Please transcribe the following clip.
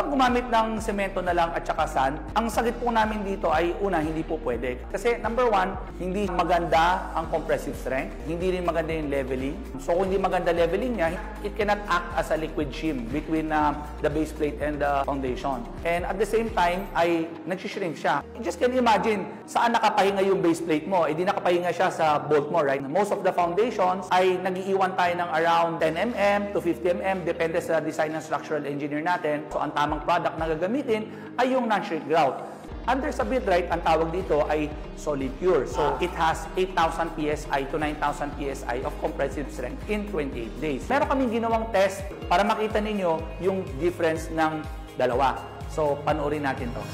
bang gumamit ng semento na lang at saka sand? Ang sagot po namin dito ay una, hindi po pwede. Kasi number one, hindi maganda ang compressive strength, hindi rin maganda yung leveling. So kung hindi maganda leveling niya, it cannot act as a liquid shim between the base plate and the foundation. And at the same time, ay nagsishrink siya. You just can imagine, saan nakapahinga yung base plate mo? Di nakapahinga siya sa bolt mo, right? Most of the foundations ay nag-iiwan tayo ng around 10 mm to 50 mm, depende sa design ng structural engineer natin. So ang tamang product na gagamitin ay yung non-shrink grout. Under sa Bidrite, ang tawag dito ay solid pure. So it has 8,000 PSI to 9,000 PSI of compressive strength in 28 days. Meron kaming ginawang test para makita ninyo yung difference ng dalawa. So panoorin natin to.